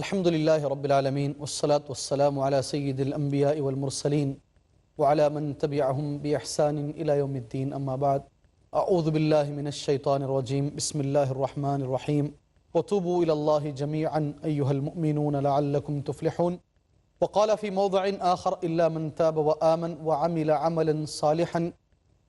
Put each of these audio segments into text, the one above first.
الحمد لله رب العالمين والصلاة والسلام على سيد الأنبياء والمرسلين وعلى من تبعهم بإحسان إلى يوم الدين أما بعد أعوذ بالله من الشيطان الرجيم بسم الله الرحمن الرحيم وتوبوا إلى الله جميعا أيها المؤمنون لعلكم تفلحون وقال في موضع آخر إلا من تاب وآمن وعمل عملا صالحا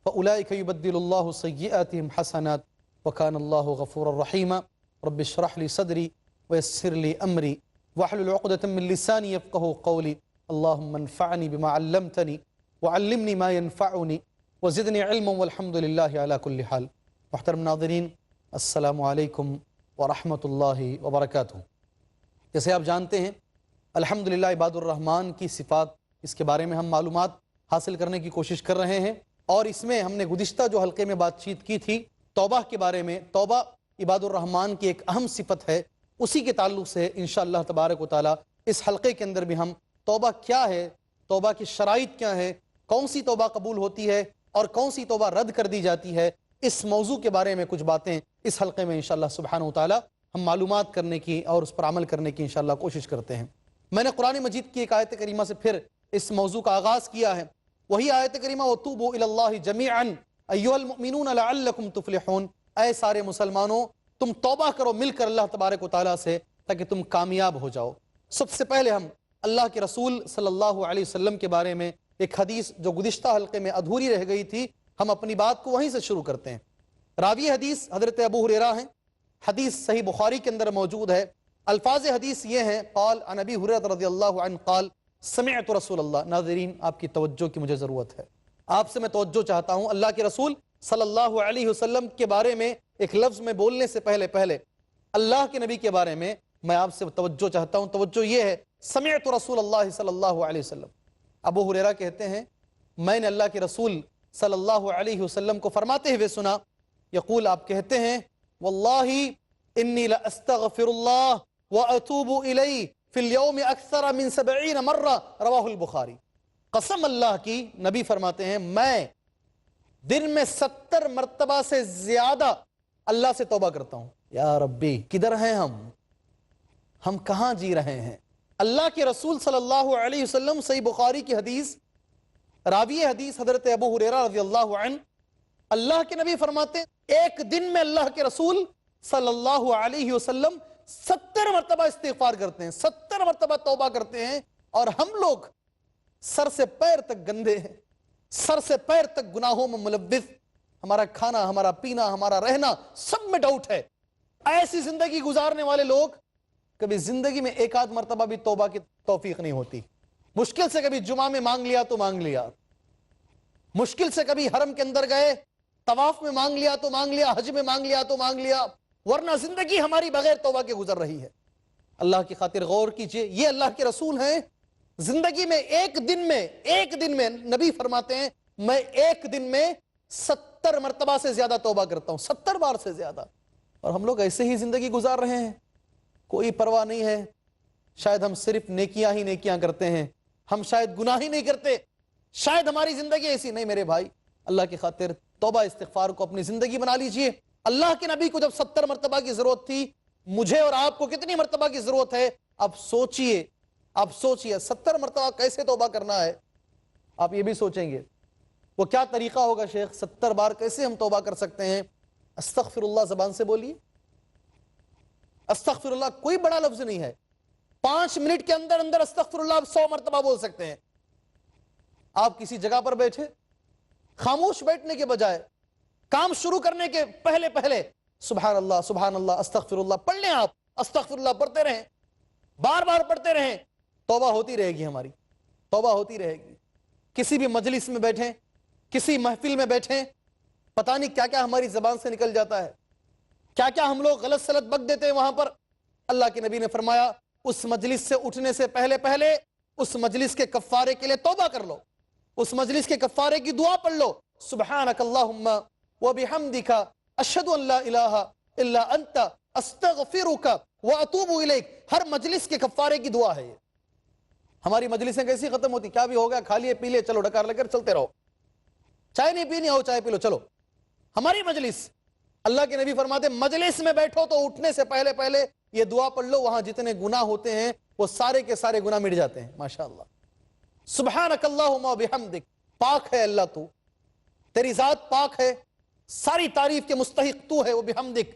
فأولئك يبدل الله سيئاتهم حسنات وكان الله غفورا رحيما رب اشرح لي صدري ويسر لي أمري واحلل عقدة من لساني يفقهوا قولي اللهم انفعني بما علمتني وعلمني ما ينفعني وزدني علما والحمد لله على كل حال. محترم ناظرین السلام علیکم ورحمۃ اللہ وبرکاتہ. جیسے آپ جانتے ہیں الحمدللہ عباد الرحمن کی صفات، اس کے بارے میں ہم معلومات حاصل کرنے کی کوشش کر رہے ہیں، اور اس میں ہم نے گزشتہ جو حلقے میں بات چیت کی تھی توبہ کے بارے میں. توبہ عباد الرحمن کی ایک اہم صفت ہے، اسی کے تعلق سے انشاءاللہ تبارک و تعالی اس حلقے کے اندر بھی ہم توبہ کیا ہے، توبہ کی شرائط کیا ہے، کون سی توبہ قبول ہوتی ہے اور کون سی توبہ رد کر دی جاتی ہے، اس موضوع کے بارے میں کچھ باتیں اس حلقے میں انشاءاللہ سبحانہ و تعالی ہم معلومات کرنے کی اور اس پر عمل کرنے کی انشاءاللہ کوشش کرتے ہیں. میں نے قرآن مجید کی ایک آیت کریمہ سے پھر اس موضوع کا آغاز کیا ہے، وہی آیت کریمہ وَتُوبُوا إِلَى اللَّهِ جَمِيعًا أَيُّهَا الْمُؤْمِنُونَ لَعَلَّكُمْ تُفْلِحُونَ. اے سارے مسلمانوں تم توبہ کرو مل کر اللہ تبارک و تعالیٰ سے تاکہ تم کامیاب ہو جاؤ. سب سے پہلے ہم اللہ کے رسول صلی اللہ علیہ وسلم کے بارے میں ایک حدیث جو گزشتہ حلقے میں ادھوری رہ گئی تھی، ہم اپنی بات کو وہیں سے شروع کرتے ہیں. راوی حدیث حضرت ابو ہریرہ ہیں، حدیث صحیح بخاری کے اندر موجود ہے. الفاظ حدیث یہ ہیں قال عن ابی ہریرہ رضی اللہ عنہ قال سمعت رسول اللہ. ناظرین آپ کی توجہ کی مجھے ضرورت ہے، آپ سے میں توجہ چاہتا ہوں. اللہ کے رسول صلی اللہ علیہ وسلم کے بارے میں ایک لفظ میں بولنے سے پہلے اللہ کے نبی کے بارے میں میں آپ سے توجہ چاہتا ہوں. توجہ یہ ہے سمعت رسول اللہ صلی اللہ علیہ وسلم. ابو ہریرہ کہتے ہیں میں نے اللہ کے رسول صلی اللہ علیہ وسلم کو فرماتے ہوئے سنا، یقول آپ کہتے ہیں واللہ انی لاستغفر اللہ واتوب الیہ فی اليوم اکثر من 70 مرہ رواہ البخاری. قسم اللہ کی، نبی فرماتے ہیں میں دن میں 70 مرتبہ سے زیادہ اللہ سے توبہ کرتا ہوں. یا ربی کدھر ہیں ہم کہاں جی رہے ہیں؟ اللہ کے رسول صلی اللہ علیہ وسلم، صحیح بخاری کی حدیث، راوی حدیث حضرت ابو ہریرہ رضی اللہ عنہ، اللہ کے نبی فرماتے ہیں ایک دن میں اللہ کے رسول صلی اللہ علیہ وسلم 70 مرتبہ استغفار کرتے ہیں، 70 مرتبہ توبہ کرتے ہیں. اور ہم لوگ سر سے پیر تک گندے ہیں، سر سے پیر تک گناہوں میں ملوث، ہمارا کھانا، ہمارا پینا، ہمارا رہنا سب میں ڈاؤٹ ہے. ایسی زندگی گزارنے والے لوگ کبھی زندگی میں ایک آدھ مرتبہ بھی توبہ کی توفیق نہیں ہوتی. مشکل سے کبھی جمعہ میں مانگ لیا تو مانگ لیا، مشکل سے کبھی حرم کے اندر گئے طواف میں مانگ لیا تو مانگ لیا، حج میں مانگ لیا تو مانگ لیا، ورنہ زندگی ہماری بغیر توبہ کے گزر رہی ہے. اللہ کی خاطر غور کیجئے، یہ اللہ کے رسول ہیں. زندگی میں ایک دن میں نبی فرماتے ہیں میں ایک دن میں 70 مرتبہ سے زیادہ توبہ کرتا ہوں، 70 بار سے زیادہ. اور ہم لوگ ایسے ہی زندگی گزار رہے ہیں، کوئی پرواہ نہیں ہے. شاید ہم صرف نیکیاں ہی نیکیاں کرتے ہیں، ہم شاید گناہ ہی نہیں کرتے، شاید ہماری زندگی ایسی نہیں. میرے بھائی اللہ کی خاطر توبہ استغفار کو اپنی زندگی بنا لیجئے. اللہ کے نبی کو جب 70 مرتبہ کی ضرورت تھی، مجھے اور آپ کو کتنی مرتبہ کی ضرورت ہے؟ اب سوچئے 70 مرتبہ کیسے توبہ کرنا ہے؟ آپ یہ بھی سوچیں گے وہ کیا طریقہ ہوگا شیخ، 70 بار کیسے ہم توبہ کر سکتے ہیں؟ استغفر اللہ زبان سے بولیے. استغفر اللہ کوئی بڑا لفظ نہیں ہے، 5 منٹ کے اندر استغفر اللہ آپ 100 مرتبہ بول سکتے ہیں. آپ کسی جگہ پر بیٹھے، خاموش بیٹھنے کے بجائے کام شروع کرنے کے پہلے سبحان اللہ استغفر اللہ پڑھ لیں. آپ استغفر اللہ پڑھتے رہیں، بار بار پڑھتے رہیں، توبہ ہوتی رہے گی، ہماری توبہ ہوتی رہے گی. کسی بھی مجلس میں بیٹھیں، کسی محفل میں بیٹھیں، پتہ نہیں کیا کیا ہماری زبان سے نکل جاتا ہے، کیا کیا ہم لوگ غلط سلط بک دیتے ہیں وہاں پر. اللہ کے نبی نے فرمایا اس مجلس سے اٹھنے سے پہلے اس مجلس کے کفارے کے لیے توبہ کر لو، اس مجلس کے کفارے کی دعا پڑھ لو. سبحانک اللہم وبحمدک اشہد ان لا الہ الا انت استغفرک واتوب الیک. ہر مجلس کے کفارے کی دعا ہے یہ. ہماری مجلسیں کیسی ختم ہوتی؟ کیا بھی ہو گیا، کھا لیے پی لیے، چلو ڈکار لے کر چلتے رہو، چائے نہیں پینی ہو چائے پی لو، چلو. ہماری مجلس، اللہ کے نبی فرماتے مجلس میں بیٹھو تو اٹھنے سے پہلے یہ دعا پڑھ لو، وہاں جتنے گناہ ہوتے ہیں وہ سارے کے سارے گناہ مٹ جاتے ہیں. ماشاءاللہ. سبحانک اللہم و بحمدک، پاک ہے اللہ تو، تیری ذات پاک ہے، ساری تعریف کے مستحق تو ہے. وہ بحمدک،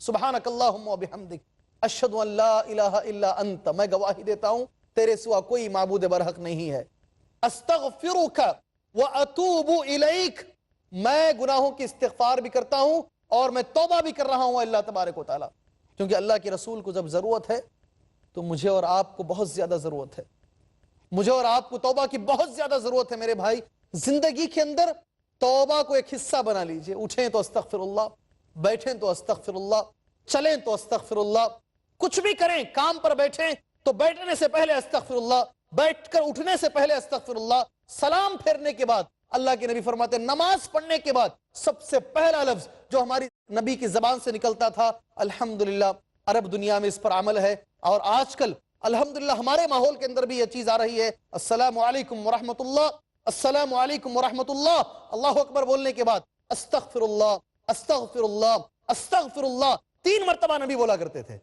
سبحانک اللہم و بحمدک، اشہد ان لا الہ الا انت، میں گواہی دیتا ہوں تیرے سوا کوئی معبود برحق نہیں ہے. استغفرک و اتوب الیک، میں گناہوں کی استغفار بھی کرتا ہوں اور میں توبہ بھی کر رہا ہوں اللہ تبارک و تعالی. کیونکہ اللہ کے رسول کو جب ضرورت ہے تو مجھے اور آپ کو بہت زیادہ ضرورت ہے. مجھے اور آپ کو توبہ کی بہت زیادہ ضرورت ہے میرے بھائی. زندگی کے اندر توبہ کو ایک حصہ بنا لیجئے. اٹھیں تو استغفر اللہ، بیٹھیں تو استغفر اللہ، چلیں تو استغفر اللہ، کچھ بھی کریں، کام پر بیٹھیں تو بیٹھنے سے پہلے استغفر اللہ، بیٹھ کر اٹھنے سے پہلے استغفر اللہ، سلام پھیرنے کے بعد. اللہ کے نبی فرماتے ہیں نماز پڑھنے کے بعد سب سے پہلا لفظ جو ہماری نبی کی زبان سے نکلتا تھا الحمدللہ. عرب دنیا میں اس پر عمل ہے، اور آج کل الحمدللہ ہمارے ماحول کے اندر بھی یہ چیز آ رہی ہے. السلام علیکم ورحمۃ اللہ، السلام علیکم ورحمۃ اللہ. اللہ اکبر بولنے کے بعد استغفر اللہ، استغفر اللہ، استغفر اللہ 3 مرتبہ نبی بولا کرتے تھے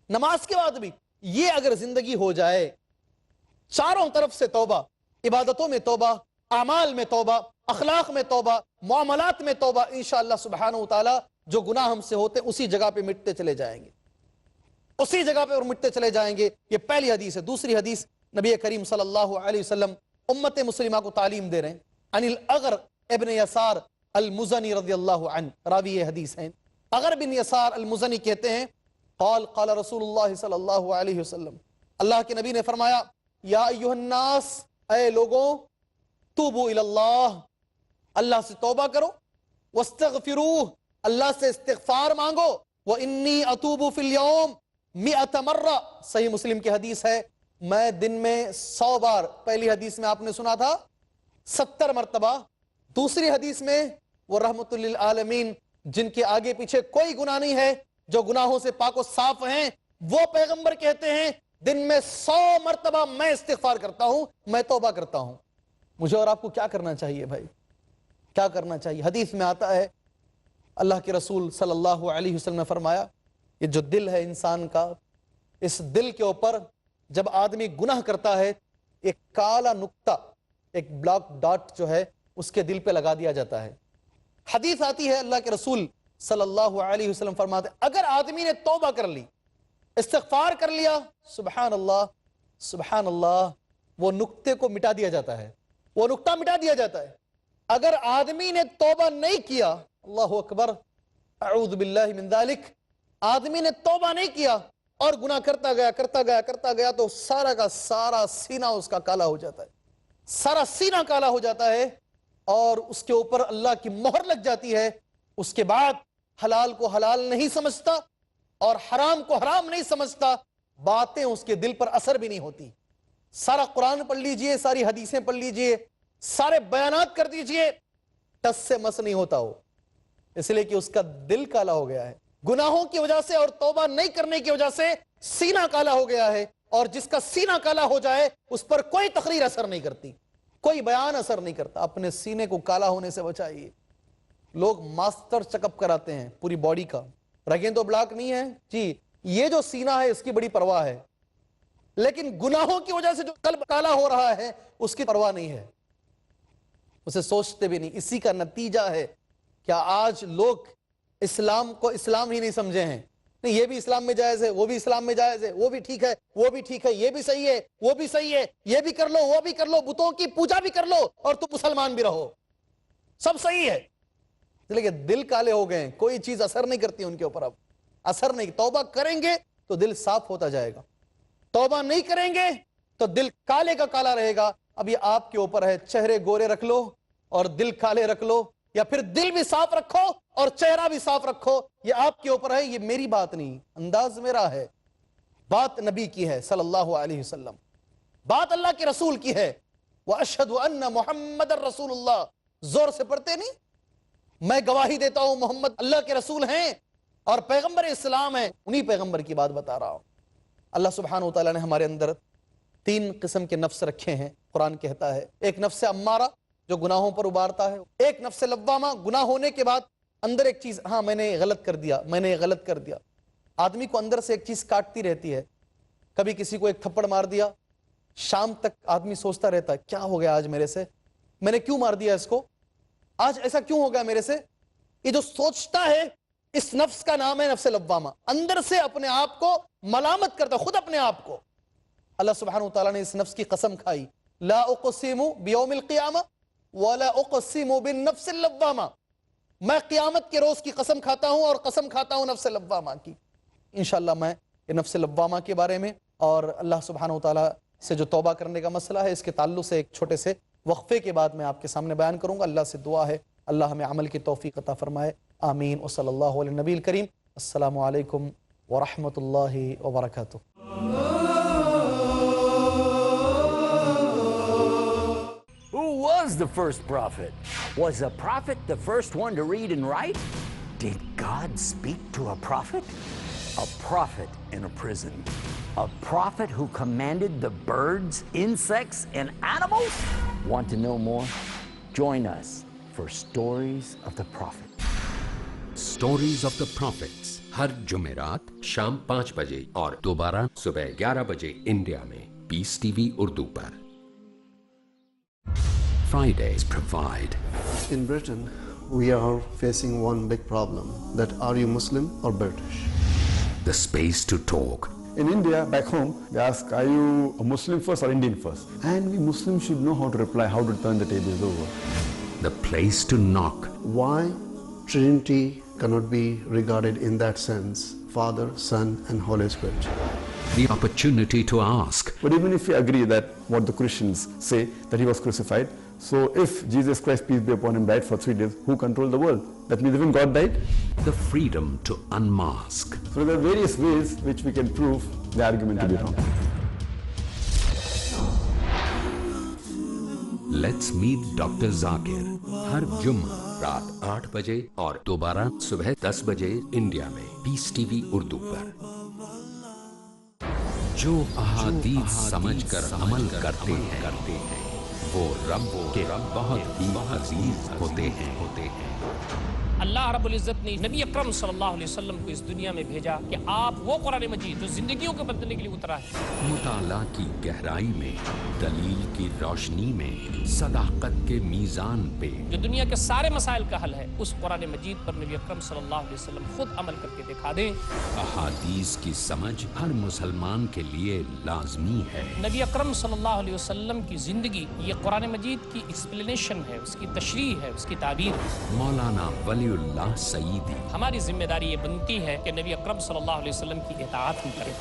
نماز کے بعد بھی. یہ اگر زندگی ہو جائے، چاروں طرف سے توبہ، عبادتوں میں توبہ، اعمال میں توبہ، اخلاق میں توبہ، معاملات میں توبہ، انشاءاللہ سبحانہ وتعالی جو گناہ ہم سے ہوتے اسی جگہ پہ مٹتے چلے جائیں گے، اسی جگہ پہ اور مٹتے چلے جائیں گے. یہ پہلی حدیث ہے. دوسری حدیث نبی کریم صلی اللہ علیہ وسلم امت مسلمہ کو تعلیم دے رہے ہیں. عن الاغر ابن یسار المزنی رضی اللہ عنہ، راوی یہ حدیث ہیں. اغر بن یسار المزنی کہتے ہیں قال قال رسول اللہ صلی اللہ علیہ وسلم، اللہ کے نبی نے فرمایا یا ایھا الناس، اے لوگوں، توبوا الی اللہ، اللہ سے توبہ کرو، واستغفروہ، اللہ سے استغفار مانگو، وانی اتوب فی الیوم 100 مرہ، صحیح مسلم کی حدیث ہے، میں دن میں 100 بار. پہلی حدیث میں آپ نے سنا تھا 70 مرتبہ، دوسری حدیث میں وہ رحمت للعالمین جن کے آگے پیچھے کوئی گناہ نہیں ہے، جو گناہوں سے پاک و صاف ہیں، وہ پیغمبر کہتے ہیں دن میں 100 مرتبہ میں استغفار کرتا ہوں، میں توبہ کرتا ہوں. مجھے اور آپ کو کیا کرنا چاہیے بھائی؟ کیا کرنا چاہیے؟ حدیث میں آتا ہے اللہ کے رسول صلی اللہ علیہ وسلم نے فرمایا یہ جو دل ہے انسان کا، اس دل کے اوپر جب آدمی گناہ کرتا ہے ایک کالا نقطہ، ایک بلیک ڈاٹ جو ہے اس کے دل پہ لگا دیا جاتا ہے. حدیث آتی ہے اللہ کے رسول صلی اللہ علیہ وسلم فرماتے اگر آدمی نے توبہ کر لی، استغفار کر لیا، سبحان اللہ سبحان اللہ، وہ نقطے کو مٹا دیا جاتا ہے، وہ نقطہ مٹا دیا جاتا ہے. اگر آدمی نے توبہ نہیں کیا، اللہ اکبر، اعوذ باللہ من ذالک، آدمی نے توبہ نہیں کیا اور گناہ کرتا گیا کرتا گیا کرتا گیا تو سارا کا سارا سینہ اس کا کالا ہو جاتا ہے، سارا سینہ کالا ہو جاتا ہے اور اس کے اوپر اللہ کی مہر لگ جاتی ہے. اس کے بعد حلال کو حلال نہیں سمجھتا اور حرام کو حرام نہیں سمجھتا، باتیں اس کے دل پر اثر بھی نہیں ہوتی. سارا قرآن پڑھ لیجئے، ساری حدیثیں پڑھ لیجئے، سارے بیانات کر دیجئے، ٹس سے مس نہیں ہوتا ہو، اس لیے کہ اس کا دل کالا ہو گیا ہے گناہوں کی وجہ سے اور توبہ نہیں کرنے کی وجہ سے. سینہ کالا ہو گیا ہے، اور جس کا سینہ کالا ہو جائے اس پر کوئی تقریر اثر نہیں کرتی، کوئی بیان اثر نہیں کرتا. اپنے سینے کو کالا ہونے سے بچائیے. لوگ ماسٹر چیک اپ کراتے ہیں پوری باڈی کا، رگیں تو بلاک نہیں ہے جی، یہ جو سینہ ہے اس کی بڑی پرواہ ہے، لیکن گناہوں کی وجہ سے جو قلب کالا ہو رہا ہے اس کی پرواہ نہیں ہے، اسے سوچتے بھی نہیں. اسی کا نتیجہ ہے کیا آج لوگ اسلام کو اسلام ہی نہیں سمجھے ہیں. نہیں، یہ بھی اسلام میں جائز ہے، وہ بھی اسلام میں جائز ہے، وہ بھی ٹھیک ہے، وہ بھی ٹھیک ہے، یہ بھی صحیح ہے، وہ بھی صحیح ہے، یہ بھی کر لو، وہ بھی کر لو، بتوں کی پوجا بھی کر لو اور تم مسلمان بھی رہو، سب صحیح ہے. لیکن دل کالے ہو گئے ہیں، کوئی چیز اثر نہیں کرتی ان کے اوپر، اب اثر نہیں. توبہ کریں گے تو دل صاف ہوتا جائے گا، توبہ نہیں کریں گے تو دل کالے کا کالا رہے گا. اب یہ آپ کے اوپر ہے، چہرے گورے رکھ لو اور دل کالے رکھ لو، یا پھر دل بھی صاف رکھو اور چہرہ بھی صاف رکھو، یہ آپ کے اوپر ہے. یہ میری بات نہیں، انداز میرا ہے، بات نبی کی ہے صلی اللہ علیہ وسلم، بات اللہ کے رسول کی ہے. وَأَشْهَدُ أَنَّ مُحَمَّدَ الرَّسُولُ اللَّهِ، زور سے پڑھتے نہیں؟ میں گواہی دیتا ہوں محمد اللہ کے رسول ہیں اور پیغمبر اسلام ہیں، انہی پیغمبر کی بات بتا رہا ہوں. اللہ سبحانہ وتعالی نے ہمارے اندر 3 قسم کے نفس رکھے ہیں. قرآن کہتا ہے ایک نفس امارہ جو گناہوں پر ابارتا ہے، ایک نفس لوامہ، گناہ ہونے کے بعد اندر ایک چیز، ہاں میں نے غلط کر دیا، میں نے غلط کر دیا، آدمی کو اندر سے ایک چیز کاٹتی رہتی ہے. کبھی کسی کو ایک تھپڑ مار دیا, شام تک آدمی سوچتا رہتا ہے کیا ہو گیا آج میرے سے, میں نے کیوں مار دیا اس کو, آج ایسا کیوں ہو گیا میرے سے. یہ جو سوچتا ہے اس نفس کا نام ہے نفس لوامہ. اندر سے اپنے آپ کو ملامت کرتا, خود اپنے آپ کو. اللہ سبحانہ وتعالیٰ نے اس نفس کی قسم کھائی, لا اقسم بیوم القیامہ ولا اقسم بالنفس اللوامہ, میں قیامت کے روز کی قسم کھاتا ہوں اور قسم کھاتا ہوں نفس لوامہ کی. انشاءاللہ میں یہ نفس لوامہ کے بارے میں اور اللہ سبحانہ وتعالیٰ سے جو توبہ کرنے کا مسئلہ ہے اس کے تعلق سے ایک چھوٹے سے وقفے کے بعد میں آپ کے سامنے بیان کروں گا. اللہ سے دعا ہے اللہ ہمیں عمل کی توفیق عطا فرمائے, آمین. وصلی اللہ علیہ نبی الکریم. السلام علیکم ورحمۃ اللہ وبرکاتہ. Who was the first prophet? Was a prophet the first one to read and write? Did God speak to a prophet? A prophet in a prison. A prophet who commanded the birds, insects, and animals? Want to know more? Join us for Stories of the Prophet. Stories of the Prophets ہر جمعرات شام 5 بجے اور دوبارہ صبح 11 بجے India میں Peace TV وی اردو پر. Fridays provide. In Britain, we are facing one big problem, that are you Muslim or British? The space to talk. In India, back home, they ask, are you a Muslim first or Indian first? And we Muslims should know how to reply, how to turn the tables over. The place to knock. Why Trinity cannot be regarded in that sense, Father, Son and Holy Spirit? The opportunity to ask. But even if we agree that what the Christians say, that he was crucified, so if Jesus Christ, peace be upon him, died for 3 days, who controlled the world? That means even God died? The freedom to unmask. So there are various ways which we can prove the argument to be wrong. Let's meet Dr. Zakir. ہر جمعہ رات 8 بجے اور دوبارہ صبح 10 بجے India میں Peace TV وی اردو پر. جو احادیث سمجھ کر عمل کرتے ہیں وہ رب کے بہت ہی عزیز ہوتے ہیں. اللہ رب العزت نے نبی اکرم صلی اللہ علیہ وسلم کو اس دنیا میں بھیجا کہ آپ وہ قرآن مجید جو زندگیوں کو بدلنے کے لیے اترا ہے. مطالعہ کی گہرائی میں, دلیل کی روشنی میں, صداقت کے میزان پہ جو دنیا کے سارے مسائل کا حل ہے, اس قرآن مجید پر نبی اکرم صلی اللہ علیہ وسلم خود عمل کر کے دکھا دیں. احادیث کی سمجھ ہر مسلمان کے لیے لازمی ہے. نبی اکرم صلی اللہ علیہ وسلم کی زندگی یہ قرآن مجید کی ایکسپلینیشن ہے, اس کی تشریح ہے, اس کی تعبیر ہے. مولانا ولی اللہ سعیدی. ہماری ذمہ داری یہ بنتی ہے کہ نبی اکرم صلی اللہ علیہ وسلم کی اطاعت ہم کریں.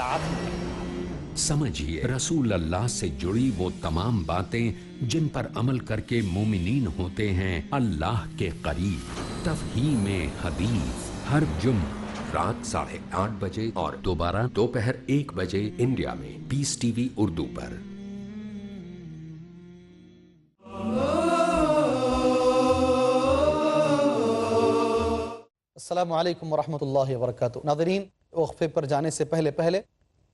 سمجھیے رسول اللہ سے جڑی وہ تمام باتیں جن پر عمل کر کے مومنین ہوتے ہیں اللہ کے قریب. تفہیم حدیث ہر جمعہ رات 8:30 بجے اور دوبارہ دوپہر 1 بجے انڈیا میں پیس ٹی وی اردو پر. السلام علیکم ورحمۃ اللہ وبرکاتہ. ناظرین, وقفے پر جانے سے پہلے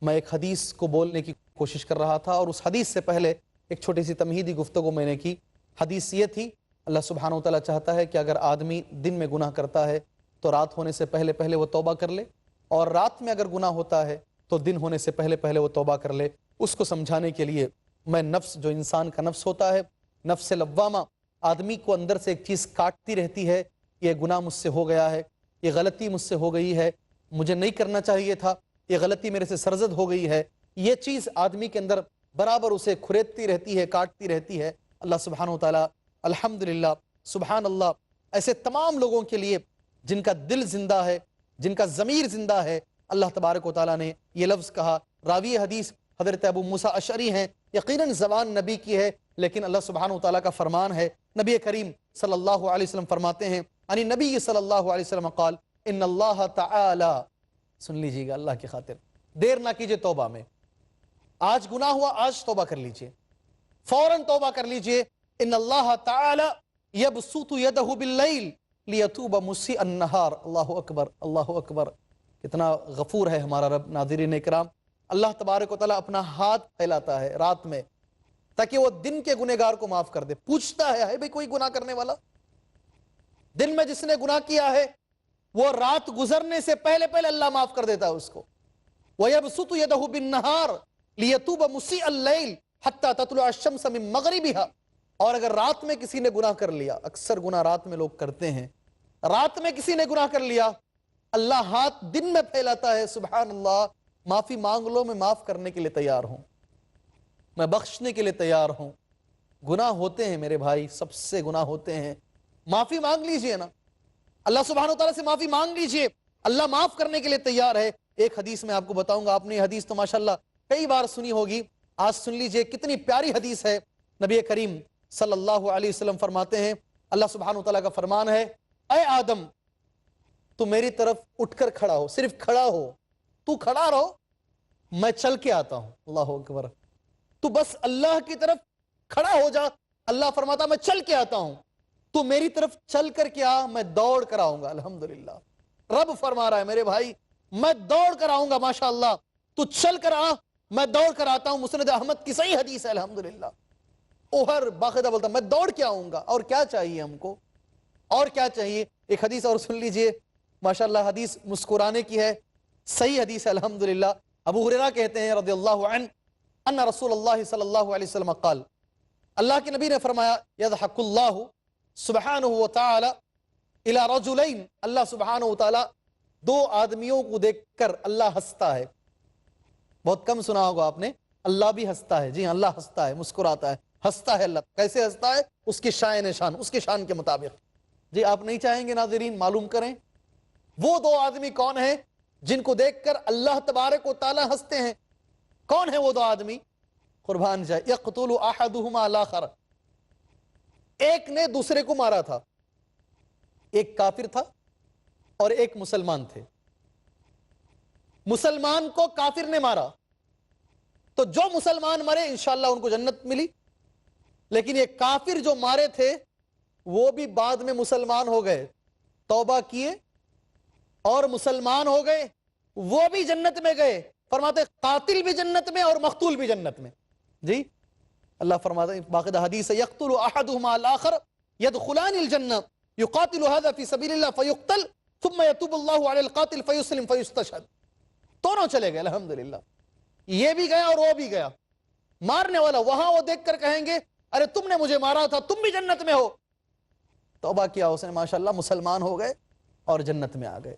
میں ایک حدیث کو بولنے کی کوشش کر رہا تھا, اور اس حدیث سے پہلے ایک چھوٹی سی تمہیدی گفتگو میں نے کی. حدیث یہ تھی, اللہ سبحانہ وتعالیٰ چاہتا ہے کہ اگر آدمی دن میں گناہ کرتا ہے تو رات ہونے سے پہلے وہ توبہ کر لے, اور رات میں اگر گناہ ہوتا ہے تو دن ہونے سے پہلے وہ توبہ کر لے. اس کو سمجھانے کے لیے میں نفس, جو انسان کا نفس ہوتا ہے, نفس لوامہ, آدمی کو اندر سے ایک چیز کاٹتی رہتی ہے, یہ گناہ مجھ سے ہو گیا ہے, یہ غلطی مجھ سے ہو گئی ہے, مجھے نہیں کرنا چاہیے تھا, یہ غلطی میرے سے سرزد ہو گئی ہے. یہ چیز آدمی کے اندر برابر اسے کھریدتی رہتی ہے, کاٹتی رہتی ہے. اللہ سبحانہ وتعالیٰ الحمدللہ سبحان اللہ ایسے تمام لوگوں کے لیے جن کا دل زندہ ہے, جن کا ضمیر زندہ ہے, اللہ تبارک و تعالیٰ نے یہ لفظ کہا. راوی حدیث حضرت ابو موسیٰ اشعری ہیں, یقیناً زبان نبی کی ہے لیکن اللہ سبحانہ وتعالیٰ کا فرمان ہے. نبی کریم صلی اللہ علیہ وسلم فرماتے ہیں, یعنی نبی صلی اللہ علیہ وسلم قال ان اللہ تعالی, سن لیجیے گا اللہ کی خاطر, دیر نہ کیجئے توبہ میں. آج گناہ ہوا, آج توبہ کر لیجئے, فوراً توبہ کر لیجئے. ان اللہ تعالی یبسط یدہ باللیل لیتوب مسیء النہار. اللہ اکبر, اللہ اکبر, کتنا غفور ہے ہمارا رب. ناظرین اکرام, اللہ تبارک و تعالیٰ اپنا ہاتھ پھیلاتا ہے رات میں تاکہ وہ دن کے گنہگار کو معاف کر دے. پوچھتا ہے بھئی کوئی گناہ کرنے والا؟ دن میں جس نے گناہ کیا ہے وہ رات گزرنے سے پہلے پہلے اللہ معاف کر دیتا ہے اس کو. وَيَبْسُطُ يَدَهُ بِالنَّهَارِ لِيَتُوبَ مُسِيءَ اللَّيْلِ حَتَّى تَطْلُعَ الشَّمْسَ مِن مَغْرِبِهَا. اور اگر رات میں کسی نے گناہ کر لیا، اکثر گناہ رات میں لوگ کرتے ہیں، رات میں کسی نے گناہ کر لیا، اللہ ہاتھ دن میں پھیلاتا ہے، سبحان اللہ، معافی مانگ لو، میں معاف کرنے کے لیے تیار ہوں، میں بخشنے کے لیے تیار ہوں. گناہ ہوتے ہیں میرے بھائی، سب سے گناہ ہوتے ہیں، معافی مانگ لیجئے نا، اللہ سبحانہ وتعالیٰ سے معافی مانگ لیجئے، اللہ معاف کرنے کے لیے تیار ہے. ایک حدیث میں آپ کو بتاؤں گا، آپ نے یہ حدیث تو ماشاءاللہ کئی بار سنی ہوگی، آج سن لیجئے، کتنی پیاری حدیث ہے. نبی کریم صلی اللہ علیہ وسلم فرماتے ہیں، اللہ سبحانہ وتعالیٰ کا فرمان ہے، اے آدم تو میری طرف اٹھ کر کھڑا ہو، صرف کھڑا ہو، تو کھڑا رہو، میں چل کے آتا ہوں. اللہ اکبر. تو بس اللہ کی طرف کھڑا ہو جا، اللہ فرماتا میں چل کے آتا ہوں، تو میری طرف چل کر کے آ، میں دوڑ کر آؤں گا. الحمدللہ، رب فرما رہا ہے میرے بھائی، میں دوڑ کر آؤں گا، ماشاءاللہ تو چل کر آ، میں دوڑ کر آتا ہوں. مسند احمد کی صحیح حدیث ہے الحمدللہ. اوہر باقاعدہ بولتا میں دوڑ کے آؤں گا. اور کیا چاہیے ہم کو، اور کیا چاہیے؟ ایک حدیث اور سن لیجئے، ماشاءاللہ حدیث مسکرانے کی ہے، صحیح حدیث ہے الحمدللہ. ابو ہریرہ کہتے ہیں رضی اللہ عنہ، ان رسول اللہ صلی اللہ علیہ وسلم قال، اللہ کے نبی نے فرمایا، یضحک اللہ سبحانہ وتعالی الی رجلین، اللہ سبحانہ وتعالی دو آدمیوں کو دیکھ کر اللہ ہنستا ہے. بہت کم سنا ہوگا آپ نے، اللہ بھی ہنستا ہے. جی ہاں، اللہ ہنستا ہے، مسکراتا ہے، ہنستا ہے. اللہ کیسے ہنستا ہے؟ اس کی شان اس کے شان کے مطابق. جی آپ نہیں چاہیں گے ناظرین معلوم کریں وہ دو آدمی کون ہیں جن کو دیکھ کر اللہ تبارک و تعالی ہنستے ہیں؟ کون ہیں وہ دو آدمی؟ قربان جائے، یقتل احدہما الاخر، ایک نے دوسرے کو مارا تھا، ایک کافر تھا اور ایک مسلمان تھے. مسلمان کو کافر نے مارا تو جو مسلمان مرے انشاءاللہ ان کو جنت ملی، لیکن یہ کافر جو مارے تھے وہ بھی بعد میں مسلمان ہو گئے، توبہ کیے اور مسلمان ہو گئے، وہ بھی جنت میں گئے. فرماتے قاتل بھی جنت میں اور مقتول بھی جنت میں. جی اللہ فرماتا ہے، باقاعدہ حدیث ہے، یقتل احدہما الاخر يدخلان الجنہ يقاتل هذا في سبيل الله فيقتل ثم يتوب الله على القاتل فيسلم فيستشهد. دونوں چلے گئے الحمدللہ، یہ بھی گیا اور وہ بھی گیا. مارنے والا وہاں وہ دیکھ کر کہیں گے ارے تم نے مجھے مارا تھا، تم بھی جنت میں ہو. توبہ کیا اس نے، ماشاءاللہ مسلمان ہو گئے اور جنت میں آ گئے.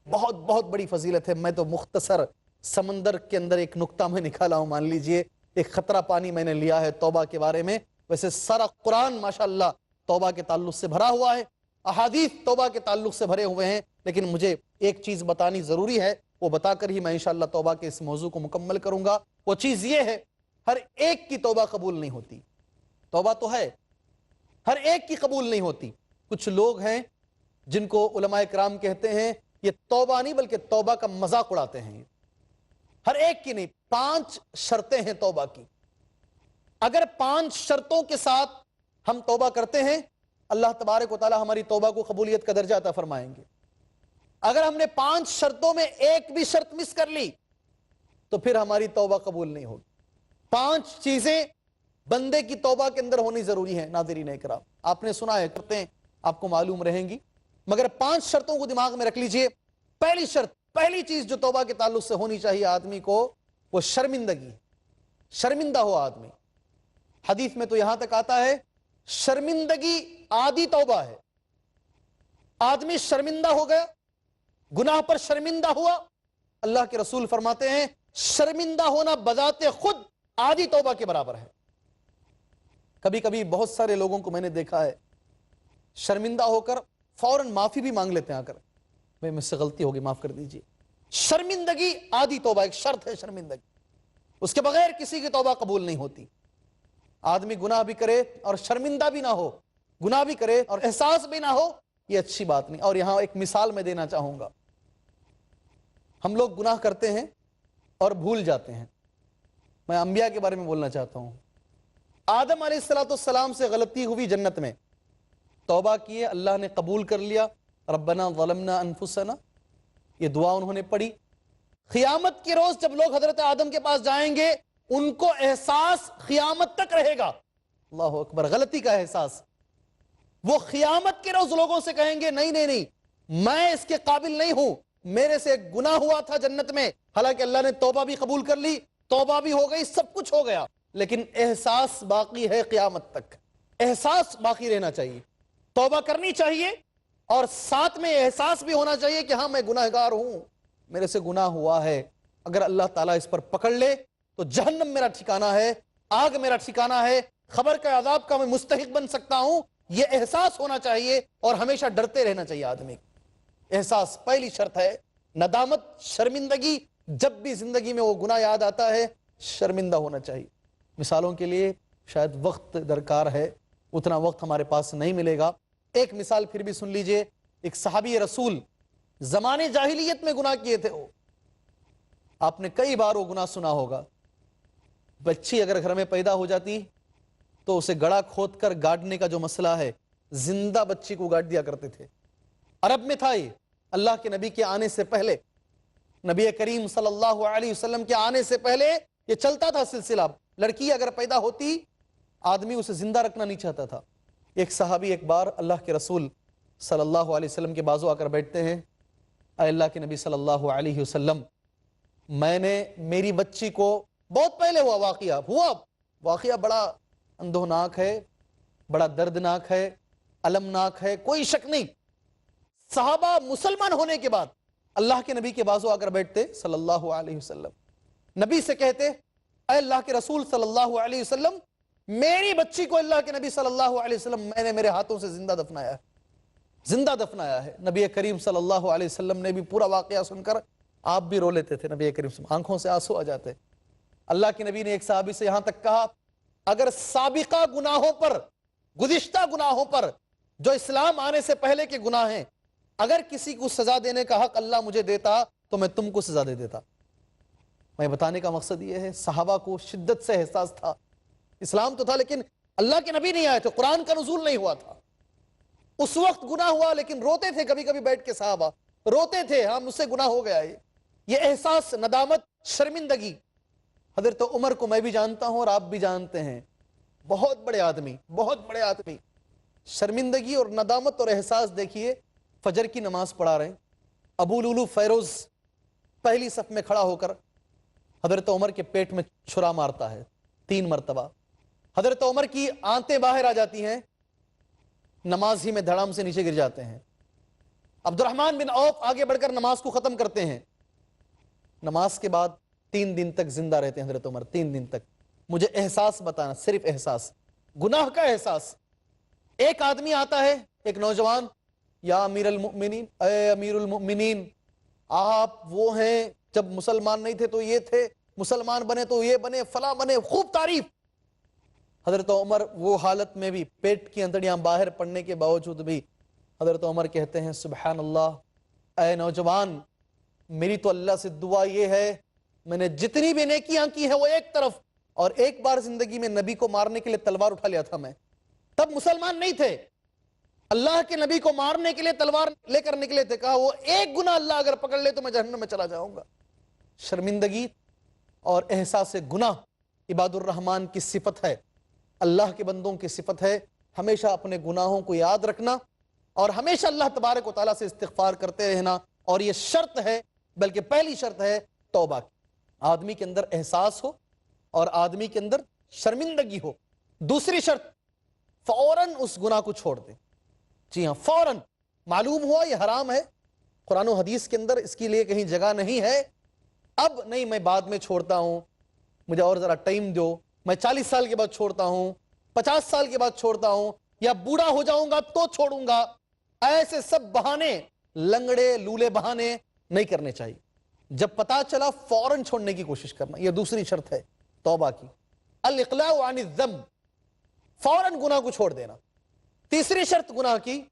بہت بہت بڑی فضیلت ہے. میں تو مختصر سمندر کے اندر ایک نقطہ میں نکالا ہوں، مان لیجئے ایک خطرہ پانی میں نے لیا ہے توبہ کے بارے میں. ویسے سارا قرآن ماشاءاللہ توبہ کے تعلق سے بھرا ہوا ہے، احادیث توبہ کے تعلق سے بھرے ہوئے ہیں، لیکن مجھے ایک چیز بتانی ضروری ہے، وہ بتا کر ہی میں انشاءاللہ توبہ کے اس موضوع کو مکمل کروں گا. وہ چیز یہ ہے، ہر ایک کی توبہ قبول نہیں ہوتی. توبہ تو ہے، ہر ایک کی قبول نہیں ہوتی. کچھ لوگ ہیں جن کو علماء کرام کہتے ہیں یہ توبہ نہیں بلکہ توبہ کا مذاق اڑاتے ہیں. ہر ایک کی نہیں، 5 شرطیں ہیں توبہ کی. اگر 5 شرطوں کے ساتھ ہم توبہ کرتے ہیں اللہ تبارک و تعالی ہماری توبہ کو قبولیت کا درجہ عطا فرمائیں گے. اگر ہم نے 5 شرطوں میں ایک بھی شرط مس کر لی تو پھر ہماری توبہ قبول نہیں ہوگی. 5 چیزیں بندے کی توبہ کے اندر ہونی ضروری ہے. ناظرین اکرام، آپ نے سنا ہے، کرتے ہیں، آپ کو معلوم رہیں گی، مگر 5 شرطوں کو دماغ میں رکھ لیجئے. پہلی شرط، پہلی چیز جو توبہ کے تعلق سے ہونی چاہیے آدمی کو، وہ شرمندگی. شرمندہ ہو آدمی. حدیث میں تو یہاں تک آتا ہے شرمندگی آدھی توبہ ہے. آدمی شرمندہ ہو گیا، گناہ پر شرمندہ ہوا، اللہ کے رسول فرماتے ہیں شرمندہ ہونا بذات خود آدھی توبہ کے برابر ہے. کبھی کبھی بہت سارے لوگوں کو میں نے دیکھا ہے شرمندہ ہو کر فوراً معافی بھی مانگ لیتے ہیں آ کر، میں مجھ سے غلطی ہوگی معاف کر دیجئے. شرمندگی آدھی توبہ، ایک شرط ہے شرمندگی، اس کے بغیر کسی کی توبہ قبول نہیں ہوتی. آدمی گناہ بھی کرے اور شرمندہ بھی نہ ہو، گناہ بھی کرے اور احساس بھی نہ ہو، یہ اچھی بات نہیں. اور یہاں ایک مثال میں دینا چاہوں گا. ہم لوگ گناہ کرتے ہیں اور بھول جاتے ہیں. میں انبیاء کے بارے میں بولنا چاہتا ہوں. آدم علیہ السلام سے غلطی ہوئی جنت میں، توبہ کیے، اللہ نے قبول کر لیا، ربنا ظلمنا انفسنا، یہ دعا انہوں نے پڑھی. قیامت کے روز جب لوگ حضرت آدم کے پاس جائیں گے ان کو احساس قیامت تک رہے گا، اللہ اکبر، غلطی کا احساس. وہ قیامت کے روز لوگوں سے کہیں گے نہیں نہیں نہیں، میں اس کے قابل نہیں ہوں، میرے سے ایک گناہ ہوا تھا جنت میں، حالانکہ اللہ نے توبہ بھی قبول کر لی، توبہ بھی ہو گئی، سب کچھ ہو گیا، لیکن احساس باقی ہے قیامت تک، احساس باقی رہنا چاہیے، توبہ کرنی چاہیے، اور ساتھ میں احساس بھی ہونا چاہیے کہ ہاں میں گناہگار ہوں، میرے سے گناہ ہوا ہے۔ اگر اللہ تعالیٰ اس پر پکڑ لے تو جہنم میرا ٹھکانہ ہے، آگ میرا ٹھکانہ ہے، خبر کا عذاب کا میں مستحق بن سکتا ہوں، یہ احساس ہونا چاہیے، اور ہمیشہ ڈرتے رہنا چاہیے آدمی۔ احساس پہلی شرط ہے، ندامت، شرمندگی، جب بھی زندگی میں وہ گناہ یاد آتا ہے شرمندہ ہونا چاہیے۔ مثالوں کے لیے شاید وقت درکار ہے، اتنا وقت ہمارے پاس نہیں ملے گا، ایک مثال پھر بھی سن لیجئے۔ ایک صحابی رسول زمانے جاہلیت میں گناہ کیے تھے، وہ آپ نے کئی بار وہ گناہ سنا ہوگا۔ بچی اگر گھر میں پیدا ہو جاتی تو اسے گڑھا کھود کر گاڑنے کا جو مسئلہ ہے، زندہ بچی کو گاڑ دیا کرتے تھے۔ عرب میں تھا یہ، اللہ کے نبی کے آنے سے پہلے، نبی کریم صلی اللہ علیہ وسلم کے آنے سے پہلے یہ چلتا تھا سلسلہ۔ لڑکی اگر پیدا ہوتی آدمی اسے زندہ رکھنا نہیں چاہتا تھا۔ ایک صحابی ایک بار اللہ کے رسول صلی اللہ علیہ وسلم کے بازو آ کر بیٹھتے ہیں، اے اللہ کے نبی صلی اللہ علیہ وسلم، میں نے میری بچی کو، بہت پہلے ہوا واقعہ بڑا اندھوناک ہے، بڑا دردناک ہے، المناک ہے، کوئی شک نہیں۔ صحابہ مسلمان ہونے کے بعد اللہ کے نبی کے بازو آ کر بیٹھتے صلی اللہ علیہ وسلم، نبی سے کہتے، اے اللہ کے رسول صلی اللہ علیہ وسلم، میری بچی کو اللہ کے نبی صلی اللہ علیہ وسلم میں نے میرے ہاتھوں سے زندہ دفنایا ہے۔ نبی کریم صلی اللہ علیہ وسلم نے بھی پورا واقعہ سن کر آپ بھی رو لیتے تھے، نبی کریم صلی اللہ علیہ وسلم آنکھوں سے آنسو آ جاتے۔ اللہ کے نبی نے ایک صحابی سے یہاں تک کہا، اگر سابقہ گناہوں پر، گزشتہ گناہوں پر جو اسلام آنے سے پہلے کے گناہ ہیں، اگر کسی کو سزا دینے کا حق اللہ مجھے دیتا تو میں تم کو سزا دے دیتا۔ میں بتانے کا مقصد یہ ہے، صحابہ کو شدت سے احساس تھا، اسلام تو تھا لیکن اللہ کے نبی نہیں آئے تھے، قرآن کا نزول نہیں ہوا تھا، اس وقت گناہ ہوا لیکن روتے تھے، کبھی کبھی بیٹھ کے صحابہ روتے تھے، ہاں مجھ سے گناہ ہو گیا ہے۔ یہ احساس، ندامت، شرمندگی، حضرت عمر کو میں بھی جانتا ہوں اور آپ بھی جانتے ہیں، بہت بڑے آدمی، شرمندگی اور ندامت اور احساس دیکھیے۔ فجر کی نماز پڑھا رہے ہیں، ابو لولو فیروز پہلی صف میں کھڑا ہو کر حضرت عمر کے پیٹ میں چھرا مارتا ہے 3 مرتبہ، حضرت عمر کی آنتیں باہر آ جاتی ہیں، نماز ہی میں دھڑام سے نیچے گر جاتے ہیں۔ عبد الرحمن بن عوف آگے بڑھ کر نماز کو ختم کرتے ہیں، نماز کے بعد 3 دن تک زندہ رہتے ہیں حضرت عمر، 3 دن تک۔ مجھے احساس بتانا، صرف احساس، گناہ کا احساس۔ ایک آدمی آتا ہے، ایک نوجوان، یا امیر المؤمنین، اے امیر المؤمنین، آپ وہ ہیں جب مسلمان نہیں تھے تو یہ تھے، مسلمان بنے تو یہ بنے، فلاں بنے، خوب تعریف۔ حضرت عمر وہ حالت میں بھی، پیٹ کی انتڑیاں باہر پڑنے کے باوجود بھی، حضرت عمر کہتے ہیں سبحان اللہ، اے نوجوان، میری تو اللہ سے دعا یہ ہے، میں نے جتنی بھی نیکیاں کی ہیں وہ ایک طرف، اور ایک بار زندگی میں نبی کو مارنے کے لیے تلوار اٹھا لیا تھا میں، تب مسلمان نہیں تھے، اللہ کے نبی کو مارنے کے لیے تلوار لے کر نکلے تھے، کہا وہ ایک گناہ اللہ اگر پکڑ لے تو میں جہنم میں چلا جاؤں گا۔ شرمندگی اور احساس گناہ عباد الرحمن کی صفت ہے، اللہ کے بندوں کی صفت ہے، ہمیشہ اپنے گناہوں کو یاد رکھنا اور ہمیشہ اللہ تبارک و تعالیٰ سے استغفار کرتے رہنا، اور یہ شرط ہے، بلکہ پہلی شرط ہے توبہ کی، آدمی کے اندر احساس ہو اور آدمی کے اندر شرمندگی ہو۔ دوسری شرط، فوراً اس گناہ کو چھوڑ دے، جی ہاں فوراً، معلوم ہوا یہ حرام ہے، قرآن و حدیث کے اندر اس کے لیے کہیں جگہ نہیں ہے، اب نہیں میں بعد میں چھوڑتا ہوں، مجھے اور ذرا ٹائم دو، میں 40 سال کے بعد چھوڑتا ہوں، 50 سال کے بعد چھوڑتا ہوں، یا بوڑھا ہو جاؤں گا تو چھوڑوں گا، ایسے سب بہانے، لنگڑے لولے بہانے نہیں کرنے چاہیے۔ جب پتا چلا فوراً چھوڑنے کی کوشش کرنا، یہ دوسری شرط ہے توبہ کی، الاقلاع عن الذنب، فوراً گناہ کو چھوڑ دینا۔ تیسری شرط گناہ کی،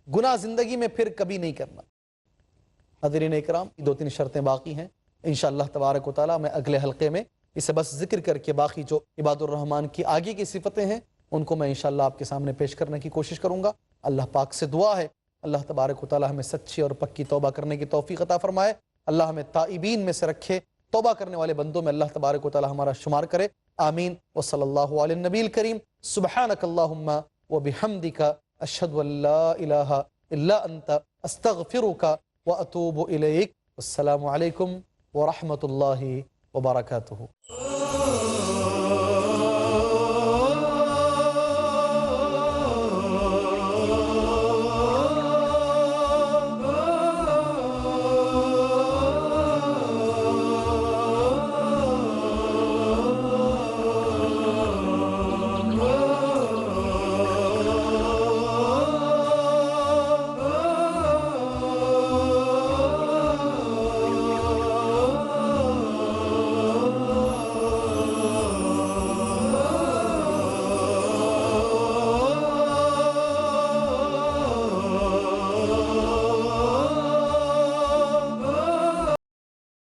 گناہ زندگی میں پھر کبھی نہیں کرنا۔ حضرین اکرام، 2-3 شرطیں باقی ہیں، انشاءاللہ تبارک و تعالیٰ میں اگلے حلقے میں اسے بس ذکر کر کے باقی جو عباد الرحمن کی آگے کی صفتیں ہیں ان کو میں انشاءاللہ آپ کے سامنے پیش کرنے کی کوشش کروں گا۔ اللہ پاک سے دعا ہے اللہ تبارک و تعالیٰ ہمیں سچی اور پکی توبہ کرنے کی توفیق عطا فرمائے، اللہ ہمیں تائبین میں سے رکھے، توبہ کرنے والے بندوں میں اللہ تبارک و تعالیٰ ہمارا شمار کرے، آمین۔ وصلی اللہ علی النبی الکریم، سبحانک اللہم وبحمدک، اشہد ان لا الہ الا انت، استغفرک واتوب الیک. السلام علیکم ورحمۃ اللہ وبرکاتہ.